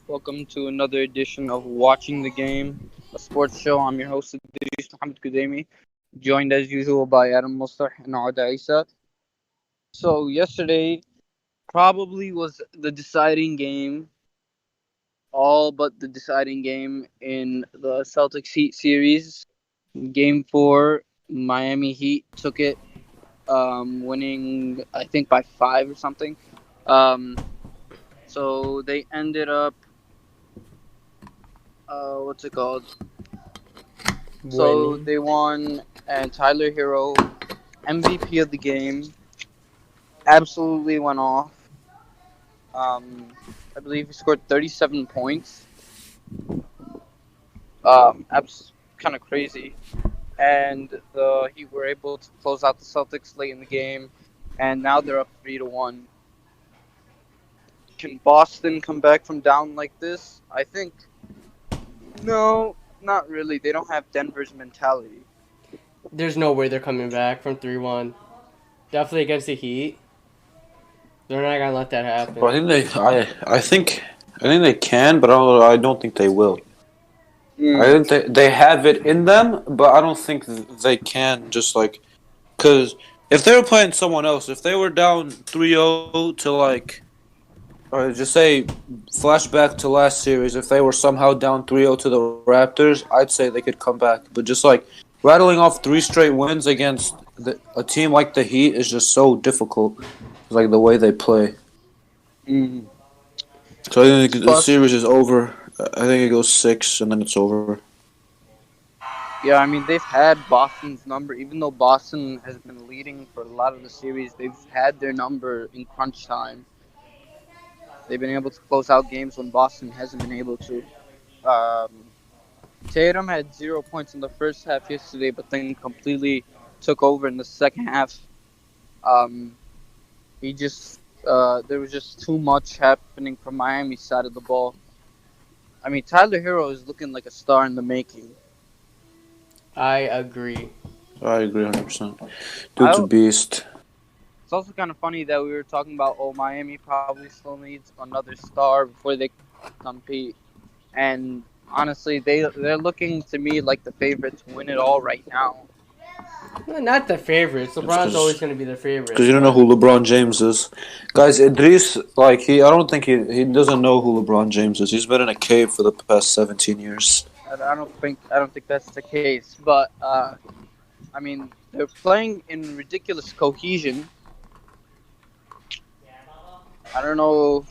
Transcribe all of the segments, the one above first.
Welcome to another edition of Watching the Game, a sports show. I'm your host, Idris Mohammed Kudemi, joined as usual by Adam Mustar and Auda Isa. So, yesterday probably was the deciding game, all but the deciding game in the Celtics Heat series. Game 4, Miami Heat took it, winning, I think, by 5 or something. Um, so, they ended up, what's it called? So Winning. they won, and Tyler Herro, MVP of the game, absolutely went off. I believe he scored 37 points. Kind of crazy. And the Heat were able to close out the Celtics late in the game, and now they're up 3-1. Can Boston come back from down like this? I think no, not really. They don't have Denver's mentality. There's no way they're coming back from 3-1. Definitely against the Heat. They're not gonna let that But happen. I think they can, but I don't think they will. I Mm. think they have it in them, but I don't think they can just like because if they were playing someone else, if they were down 3-0 to like, or just say flashback to last series, if they were somehow down 3-0 to the Raptors, I'd say they could come back. But just like rattling off three straight wins against a team like the Heat is just so difficult. Like the way they play. Mm. So I think the Plus, series is over. I think it goes 6 and then it's over. yeah, I mean, they've had Boston's number, even though Boston has been leading for a lot of the series, they've had their number in crunch time. They've been able to close out games when Boston hasn't been able to. Um, Tatum had 0 points in the first half yesterday, but then completely took over in the second half. Um, there was just too much happening from Miami's side of the ball. I mean, Tyler Hero is looking like a star in the making. I agree. I agree 100%. Dude's a I beast. It's also kind of funny that we were talking about, Miami probably still needs another star before they compete. And honestly, they're looking to me like the favorite to win it all right now. Well, not the favorites. It's LeBron's always gonna be the because favorite, you don't know but who LeBron James is. Guys, Idris, like, I don't think he doesn't know who LeBron James is. He's been in a cave for the past 17 years. I don't think that's the case. But I mean, they're playing in ridiculous cohesion. I don't know.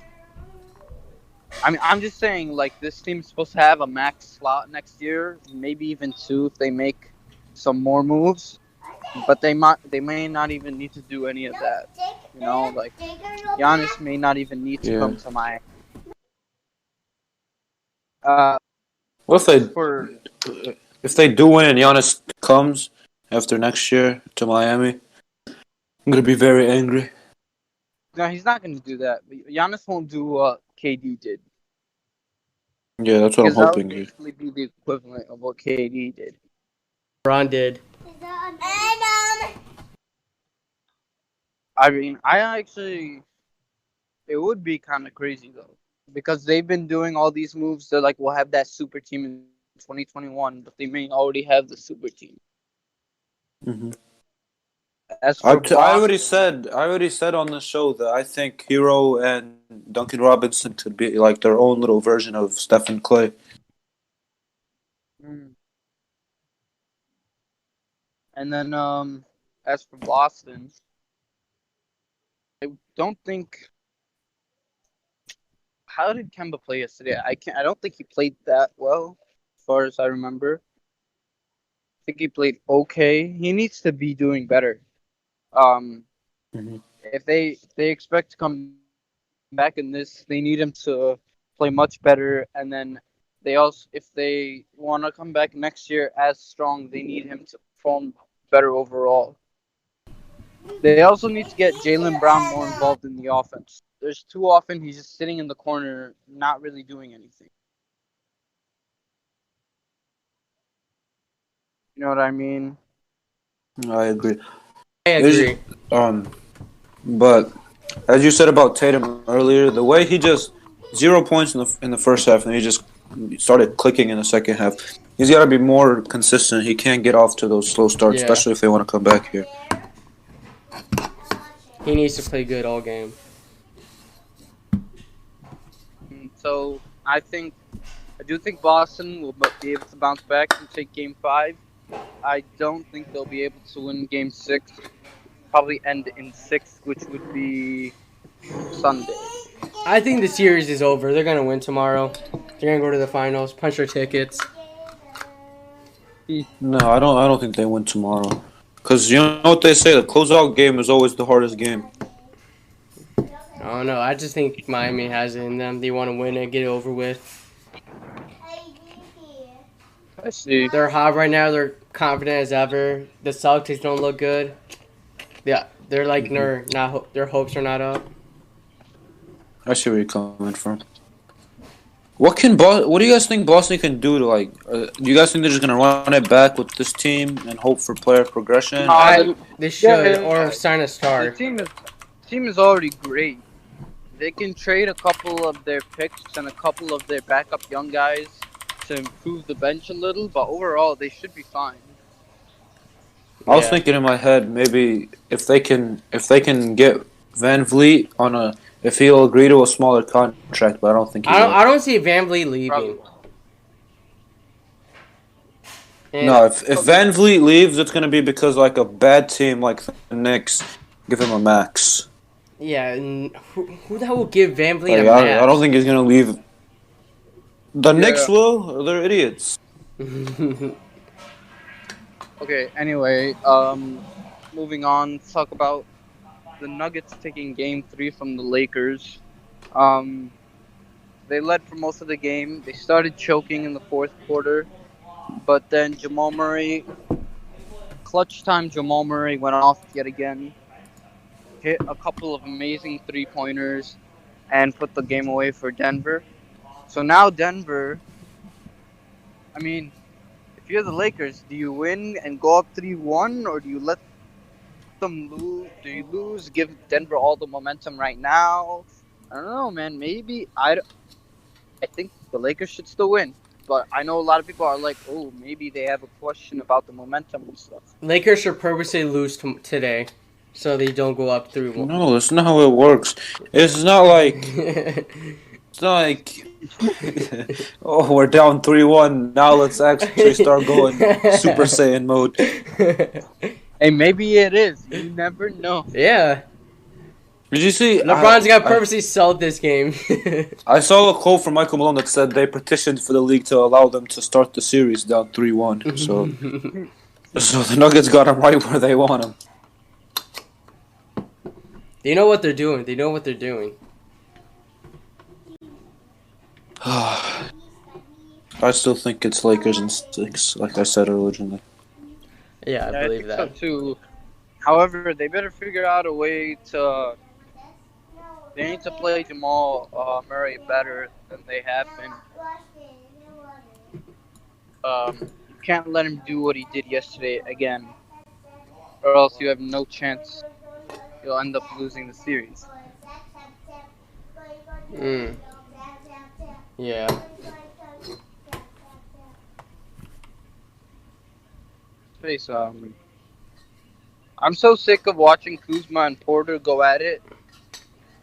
I mean, I'm just saying, like, this team's supposed to have a max slot next year, maybe even two if they make some more moves. But they may not even need to do any of that. Like Giannis may not even need to Yeah. come to my. Uh, What as for if they do win and Giannis comes after next year to Miami? I'm gonna be very angry. No, he's not going to do that. But Giannis won't do what KD did, Yeah, that's what I'm because that would hoping. basically be the equivalent of what KD did. LeBron did. I mean, it would be kind of crazy though, because they've been doing all these moves. They're like, we'll have that super team in 2021, but they may already have the super team. Hmm. As I, for t- I already Boston, said I already said on the show that I think Hero and Duncan Robinson could be like their own little version of Stephen Clay. mm, and then as for Boston, I don't think. How did Kemba play yesterday? I don't think he played that well, as far as I remember. I think he played okay. He needs to be doing better. Um, Hmm. if they expect to come back in this, they need him to play much better. And then if they want to come back next year as strong, they need him to perform better overall. They also need to get Jaylen Brown more involved in the offense. There's too often he's just sitting in the corner, not really doing anything. You know what I mean? I agree. I There's, agree. um, but as you said about Tatum earlier, the way he just 0 points in the first half, and he just started clicking in the second half. He's got to be more consistent. He can't get off to those slow starts, Yeah. especially if they want to come back here. He needs to play good all game. So I do think Boston will be able to bounce back and take Game 5. I don't think they'll be able to win Game 6. Probably end in 6, which would be Sunday. I think the series is over. They're gonna win tomorrow. They're gonna go to the finals, punch their tickets. No, I don't think they win tomorrow. Because you know what they say, the closeout game is always the hardest game. I don't know. I just think Miami has it in them. They want to win it, get it over with. I see. They're hot right now. They're confident as ever. The Celtics don't look good. Yeah, they're like their hopes are not up. I see where you're coming from. What do you guys think Boston can do to do you guys think they're just gonna run it back with this team and hope for player progression? They should or sign a star. The team is already great. They can trade a couple of their picks and a couple of their backup young guys to improve the bench a little, but overall they should be fine. I was thinking in my head maybe if they can get Van Vliet if he'll agree to a smaller contract, but I don't think he will. I don't see Van Vliet leaving. Probably. No, if Van Vliet leaves, it's gonna be because like a bad team like the Knicks give him a max. Yeah, and who the hell will give Van Vliet a max? I don't think he's gonna leave. The Knicks will. They're idiots. Okay, anyway, moving on, let's talk about the Nuggets taking Game 3 from the Lakers. They led for most of the game. They started choking in the fourth quarter, but then clutch time Jamal Murray went off yet again, hit a couple of amazing three-pointers, and put the game away for Denver. So now Denver, if you're the Lakers, do you win and go up 3-1, or do you let them lose? Do you lose, give Denver all the momentum right now? I don't know, man. Maybe I think the Lakers should still win, but I know a lot of people are like, oh, maybe they have a question about the momentum and stuff. Lakers should purposely lose today, so they don't go up 3-1. No, that's not how it works. It's not like oh, we're down 3-1. Now let's actually start going Super Saiyan mode. Hey, maybe it is. You never know. Yeah. Did you see? LeBron's got purposely sold this game. I saw a quote from Michael Malone that said they petitioned for the league to allow them to start the series down 3-1. So the Nuggets got them right where they want them. They know what they're doing. They know what they're doing. I still think it's Lakers in 6, like I said originally. Yeah, I believe that. So too. However, they better figure out a way to. They need to play Jamal Murray better than they have been. You can't let him do what he did yesterday again, or else you have no chance. You'll end up losing the series. Yeah. Face, I'm so sick of watching Kuzma and Porter go at it.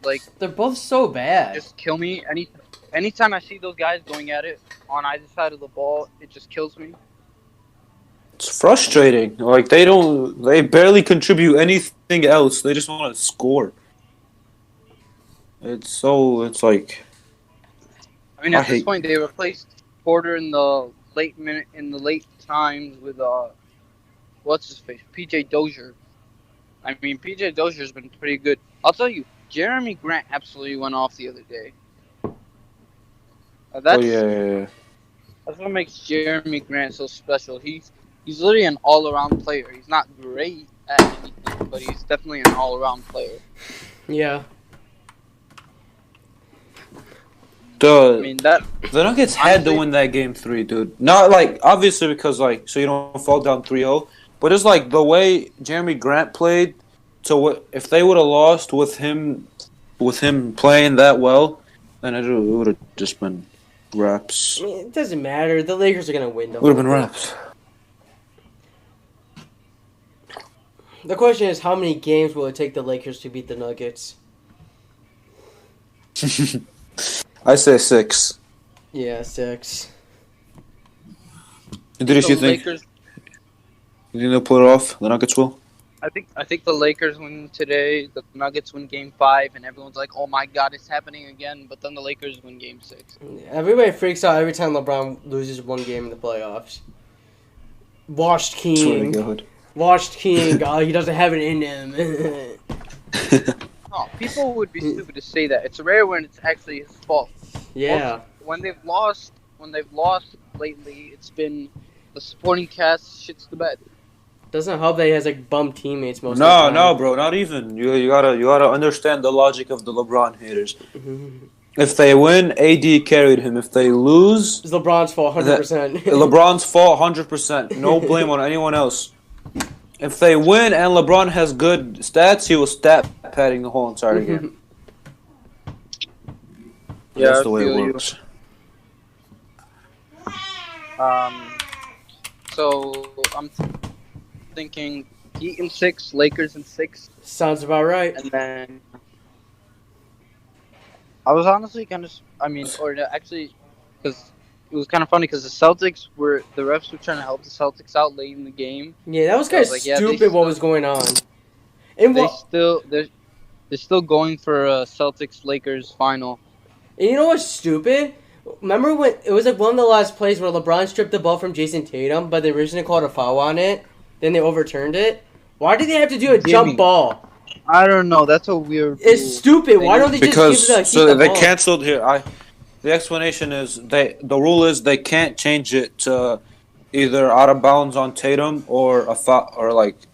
Like, they're both so bad. Just kill me. Anytime I see those guys going at it on either side of the ball, it just kills me. It's frustrating. Like they barely contribute anything else. They just want to score. It's like. At this point, they replaced Porter in the late times with what's his face, PJ Dozier. PJ Dozier's been pretty good. I'll tell you, Jeremy Grant absolutely went off the other day. Yeah. That's what makes Jeremy Grant so special. He's literally an all-around player. He's not great at anything, but he's definitely an all-around player. Yeah. The Nuggets had to win that game 3, dude. Not obviously because so you don't fall down 3-0, but it's the way Jeremy Grant played. So if they would have lost with him playing that well, And it would have just been raps. I mean, it doesn't matter. The Lakers are gonna win. It would have been raps. The question is, how many games will it take the Lakers to beat the Nuggets? I say 6. Yeah, 6. Did you think? Lakers, You think they'll pull it off? The Nuggets will. I think the Lakers win today. The Nuggets win Game 5, and everyone's like, "Oh my God, it's happening again!" But then the Lakers win Game 6. Everybody freaks out every time LeBron loses one game in the playoffs. Washed King. Washed King. Oh, he doesn't have it in him. Oh, people would be stupid to say that. It's rare when it's actually his fault. Yeah. Also, when they've lost lately, it's been the supporting cast shits the bed. Doesn't help that he has like bum teammates most of the time. No, bro, not even. You gotta understand the logic of the LeBron haters. If they win, AD carried him. If they lose, It's LeBron's fault, 100%. LeBron's fault, 100%. No blame on anyone else. If they win and LeBron has good stats, he was stat padding the whole entire game. Yeah, That's I the way it feel you. works. So I'm thinking Heat in 6, Lakers in 6, Sounds about right. and then I was honestly kind of, actually, because it was kind of funny because the refs were trying to help the Celtics out late in the game. Yeah, that was kind of like, yeah, stupid what was going on. And They're still going for a Celtics Lakers final. And you know what's stupid? Remember when it was like one of the last plays where LeBron stripped the ball from Jason Tatum, but they originally called a foul on it, then they overturned it? Why did they have to do a jump ball? I don't know. That's a weird. It's stupid. Why don't they Because just give the they ball? canceled here. The explanation is the rule is they can't change it to either out of bounds on Tatum or a foul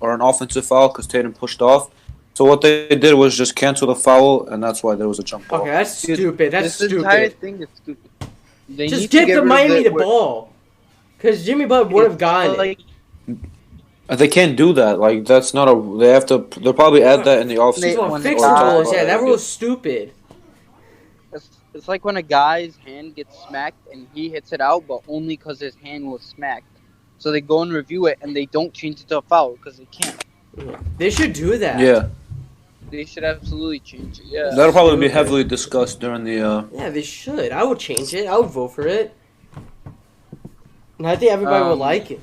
or an offensive foul because Tatum pushed off. So what they did was just cancel the foul, and that's why there was a jump ball. Okay, that's stupid. That's this stupid. entire thing is stupid. They Just need to give get the rid of Miami it the where- ball. Because Jimmy Butler would have gotten it. They can't do that. Like that's not a. They have to. They'll probably add that in the Just offseason. want when to fix the the guy- rules. Yeah, that rule is stupid. It's like when a guy's hand gets smacked and he hits it out, but only because his hand was smacked. So they go and review it and they don't change it to a foul because they can't. They should do that. Yeah, They should absolutely change it. Yeah. that'll probably be heavily discussed during the. Yeah, they should. I would change it. I would vote for it. And I think everybody would like it.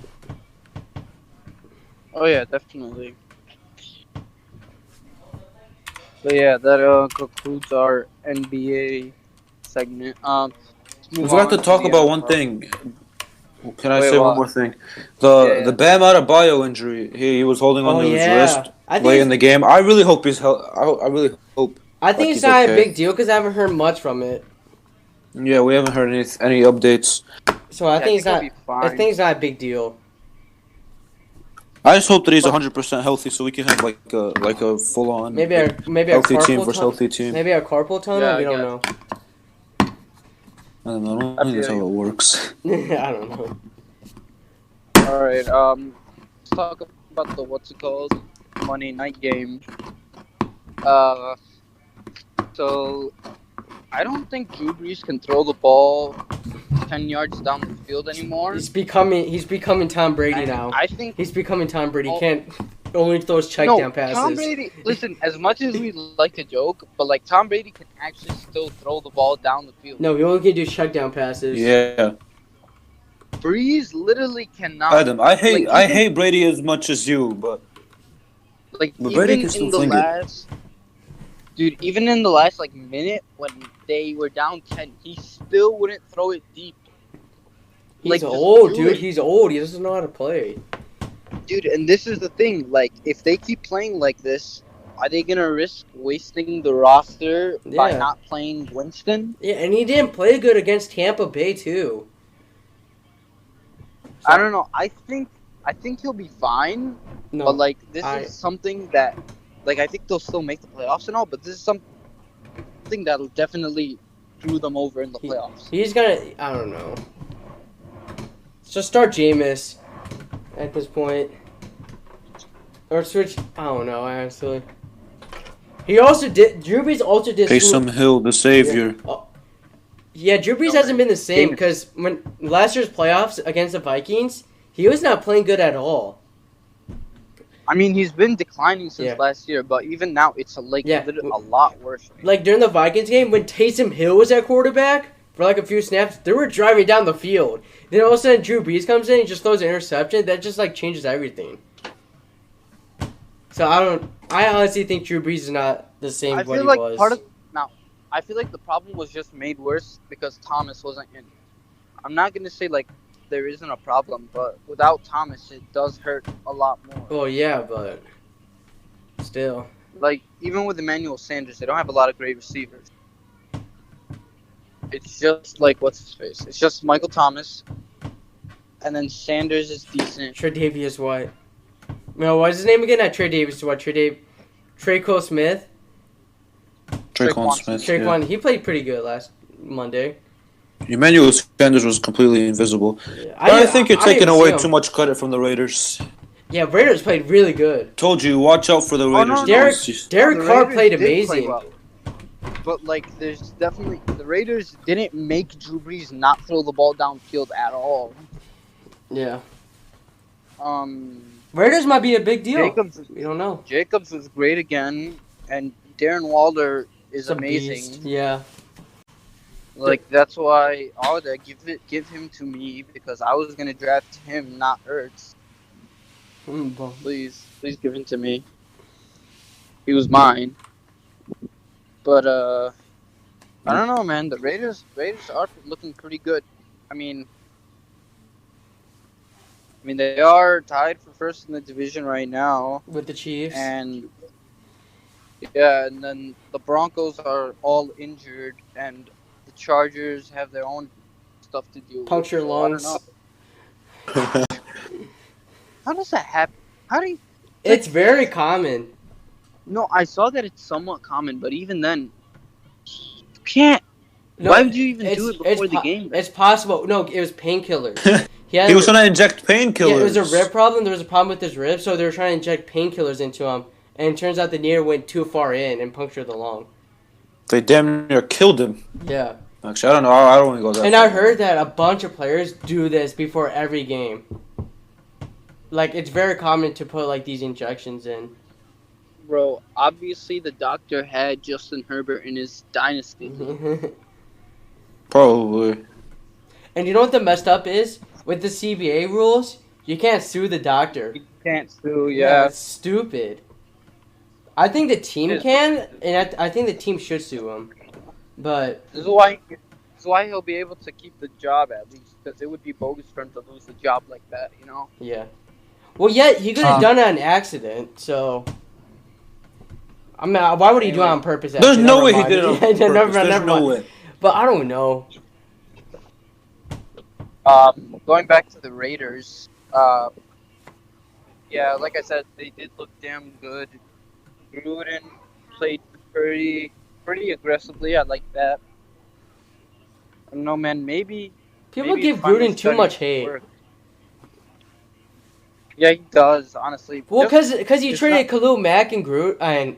Oh yeah, definitely. So yeah, that concludes our NBA segment. We forgot to talk about one thing. Can I say what? one more thing? The Bam Adebayo injury. He was holding on to his wrist late in the game. I really hope he's I really hope. I think he's it's not okay. a big deal because I haven't heard much from it. Yeah, we haven't heard any updates. So I think it's he'll not. be I fine. think it's not a big deal. I just hope that he's 100% healthy, so we can have like a full on Maybe our healthy team carpool versus healthy team. Maybe our carpool tunnel. Yeah, We I don't know. I don't know. I don't think that's how it works. I don't know. All right. Let's talk about the Monday night game. So I don't think Drew Brees can throw the ball 10 yards down the field anymore. He's becoming Tom Brady now. I think He's becoming Tom Brady. Oh. Can't only throws check down passes. Tom Brady. Listen, as much as we like to joke, but like Tom Brady can actually still throw the ball down the field. No, he only can do check down passes. Yeah. Breeze literally cannot. Adam, I hate Like, I even- hate Brady as much as you, but Like But Brady even can still in the fling it. last, dude, even in the last like minute when they were down 10, he still wouldn't throw it deep. He's Like, just old, do dude. it. He's old. He doesn't know how to play. Dude, and this is the thing. Like, if they keep playing like this, are they gonna risk wasting the roster by Yeah. not playing Winston? Yeah, and he didn't play good against Tampa Bay too. I don't know. I think he'll be fine. No, But like, this I- is something that, like, I think they'll still make the playoffs and all. But this is something that'll definitely screw them over in the playoffs. he's gonna. I don't know. Just start Jameis at this point, or switch. I don't know. Honestly, he also did. Drew Brees also did. Taysom Hill, the savior. Oh, Yeah, Drew Brees hasn't been the same because when last year's playoffs against the Vikings, he was not playing good at all. I mean, he's been declining since Yeah. last year, but even now, it's a lot worse. Right? Like during the Vikings game, when Taysom Hill was at quarterback for like a few snaps, they were driving down the field. Then all of a sudden, Drew Brees comes in and just throws an interception. That just like changes everything. So I honestly think Drew Brees is not the same I what feel he like was. I feel like the problem was just made worse because Thomas wasn't in. I'm not gonna say like there isn't a problem, but without Thomas, it does hurt a lot more. Well, yeah, but still. Like even with Emmanuel Sanders, they don't have a lot of great receivers. It's just like what's his face? It's just Michael Thomas, and then Sanders is decent. Tre'Davious White. No, what's his name again? Not Tre'Davious White. Tre'Quan Smith. Traquan Smith. Traquan, Yeah. he played pretty good last Monday. Emmanuel Sanders was completely invisible. Yeah, But I think you're taking didn't away see him. too much credit from the Raiders. Yeah, Raiders played really good. Told you, watch out for the Raiders. no. Derek The Carr Raiders played did play amazing. well. But like, there's definitely the Raiders didn't make Drew Brees not throw the ball downfield at all. Yeah. Um, Raiders might be a big deal. Jacobs We don't know. Jacobs was great again, and Darren Waller is It's a amazing. beast. Yeah. Like that's why I would give him to me because I was gonna draft him, not Ertz. Please give him to me. He was mine. But I don't know, man. The Raiders are looking pretty good. I mean they are tied for first in the division right now, With the Chiefs. and yeah, and then the Broncos are all injured, and the Chargers have their own stuff to deal Puncture with. So I don't lungs. know. How does that happen? How do you? It's very common. No, I saw that it's somewhat common, but even then, you can't. No, Why would you even do it before the game? It's possible. No, it was painkillers. He was trying to inject painkillers. Yeah, it was a rib problem. There was a problem with his rib, so they were trying to inject painkillers into him. And it turns out the needle went too far in and punctured the lung. They damn near killed him. Yeah. Actually, I don't know. I don't want to go that And far. I heard that a bunch of players do this before every game. Like, it's very common to put, like, these injections in. Bro, obviously the doctor had Justin Herbert in his dynasty. Probably. And you know what the messed up is? With the CBA rules, you can't sue the doctor. You can't sue, Yeah, it's stupid. I think the team can, and I think the team should sue him. But This is why he'll be able to keep the job at least, because it would be bogus for him to lose the job like that, you know? yeah. Well, yeah, he could have done it on accident, so. I mean, why would he do it on purpose? There's actually? no Never way he mind. did it on Yeah, purpose. never There's no mind. way. But I don't know. Going back to the Raiders, yeah, like I said, they did look damn good. Gruden played pretty aggressively. I like that. I don't know, man. Maybe People maybe give it's finally Gruden too starting much to hate. work. Yeah, he does, honestly. Well, Just- because he it's traded Khalil Mack and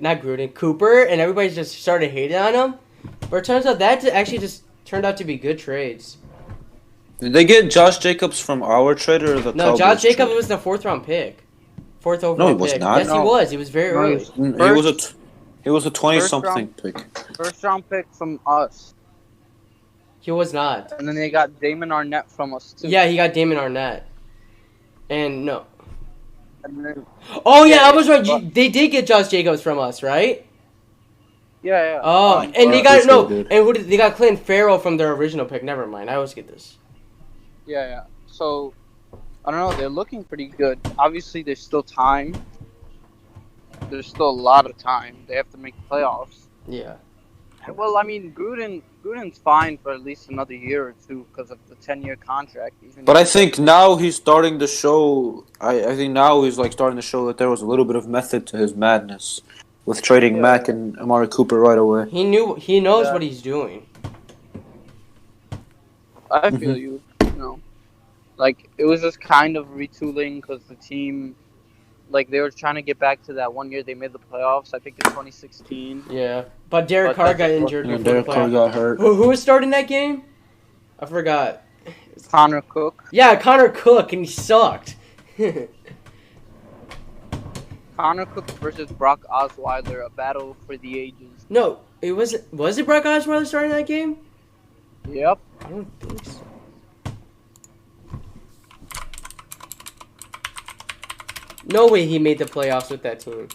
not Gruden, Cooper, and everybody just started hating on him. But it turns out that actually just turned out to be good trades. Did they get Josh Jacobs from our trade or the No, Cowboys Josh Jacobs trade? was the 4th-round pick. 4th overall No, he was pick. not. Yes, he No. was. He was very No, early. He was a 20-something round. pick. First round pick from us, He was not. and then they got Damon Arnett from us too. Yeah, he got Damon Arnett. And no. And then, Oh, yeah, Yeah, I was right. but- They did get Josh Jacobs from us, right? yeah. Oh, and they yes, got they no, did. and who did, they got Clinton Farrell from their original pick. Never mind, I always get this. Yeah. So, I don't know. They're looking pretty good. Obviously, there's still time. There's still a lot of time. They have to make the playoffs. Yeah. Well, I mean, Gruden's fine for at least another year or two because of the 10-year contract. But I think now he's starting to show. I think now he's like starting to show that there was a little bit of method to his madness with trading Yeah. Mack and Amari Cooper right away. He knows Yeah. what he's doing. I feel you. You know, like it was just kind of retooling because the team Like they were trying to get back to that one year they made the playoffs. I think in 2016. Yeah, but Derek But Carr that got just injured And before the Derek Carr playoff. got hurt. Who was starting that game? I forgot. Connor Cook. Yeah, Connor Cook, and he sucked. Connor Cook versus Brock Osweiler, a battle for the ages. No, it wasn't. Was it Brock Osweiler starting that game? Yep. I don't think so. No way he made the playoffs with that team.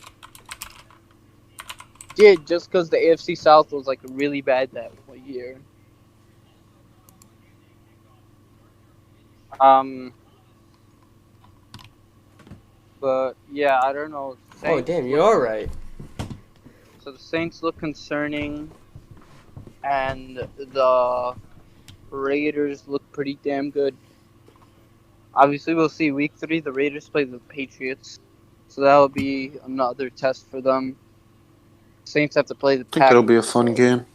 Did just because the AFC South was like really bad that year. But yeah, I don't know. Oh, damn, you're all right. So the Saints look concerning, and the Raiders look pretty damn good. Obviously, we'll see week 3. The Raiders play the Patriots, so that'll be another test for them. Saints have to play the I think it'll be a Packers, fun so- game.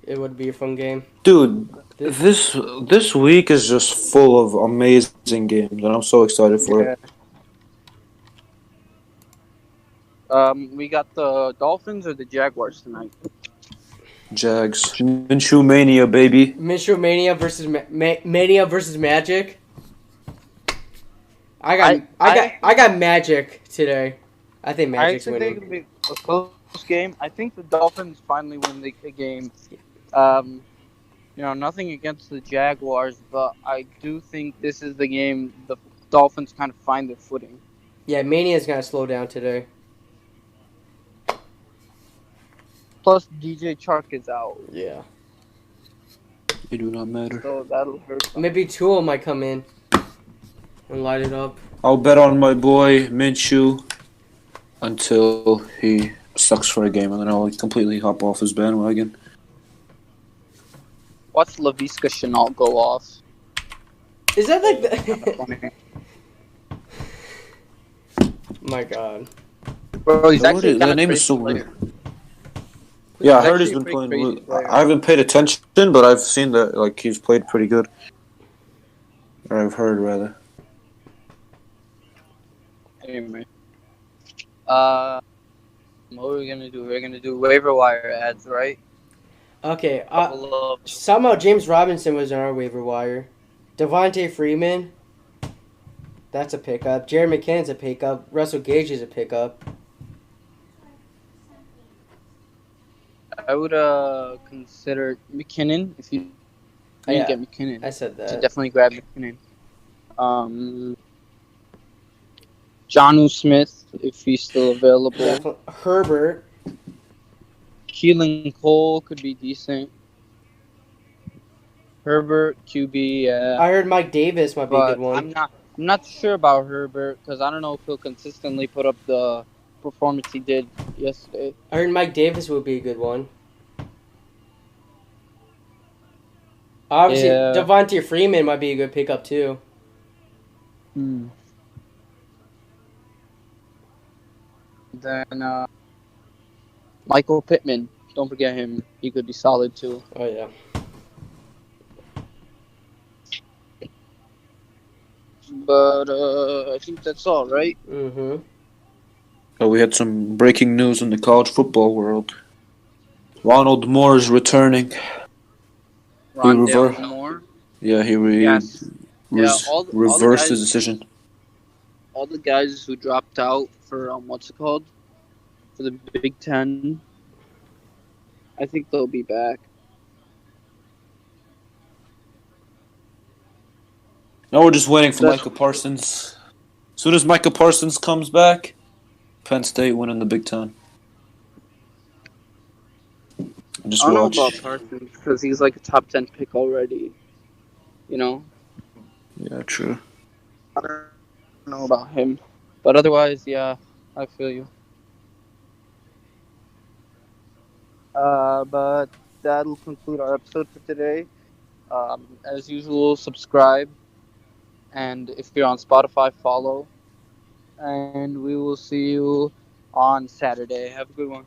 It would be a fun game. Dude, this week is just full of amazing games, and I'm so excited for it. We got the Dolphins or the Jaguars tonight. Jags. Minshew Mania, baby. Minshew Mania versus Mania versus Magic. I got Magic today. I think Magic's I think winning. it's gonna be a close game. I think the Dolphins finally win the game. Nothing against the Jaguars, but I do think this is the game the Dolphins kind of find their footing. Yeah, Mania's gonna slow down today. Plus, DJ Chark is out, Yeah. They do not matter. so that'll hurt them. Maybe Tua might come in and light it up. I'll bet on my boy Minshew until he sucks for a game, and then I'll completely hop off his bandwagon. Watch Laviska Shenault go off. Is that like Kinda the... funny. My God. Bro, he's What actually is- kinda that name is crazy so player. weird. Yeah, I He's heard he's actually a been pretty playing. crazy Really, player. I haven't paid attention, but I've seen that like he's played pretty good. Or I've heard rather. Anyway. What are we gonna do? We're gonna do waiver wire ads, right? Okay. Couple of- Somehow James Robinson was on our waiver wire. Devontae Freeman. That's a pickup. Jared McKinnon's a pickup. Russell Gage is a pickup. I would consider McKinnon if you didn't get McKinnon. I said To that. definitely grab McKinnon. Jonnu Smith if he's still available. Herbert. Keelan Cole could be decent. Herbert QB, yeah. I heard Mike Davis might be a But good one. I'm not sure about Herbert because I don't know if he'll consistently put up the performance he did yesterday. I heard Mike Davis would be a good one. Obviously, Yeah. Devontae Freeman might be a good pickup too. Then Michael Pittman. Don't forget him. He could be solid too. Oh yeah. But I think that's all, right? Mm-hmm. Oh, we had some breaking news in the college football world. Ronald Moore is returning. Rondale rever- Moore. Yeah, he Yes. Yeah, all the reversed guys- his decision. All the guys who dropped out for what's it called? For the Big Ten. I think they'll be back. Now we're just waiting for That's- Micah Parsons. As soon as Micah Parsons comes back, Penn State winning the Big Ten. Just I don't watch. know about Parsons because he's like a top 10 pick already. You know? Yeah, true. I don't know about him. But otherwise, yeah, I feel you. But that'll conclude our episode for today. As usual, subscribe. And if you're on Spotify, follow. And we will see you on Saturday. Have a good one.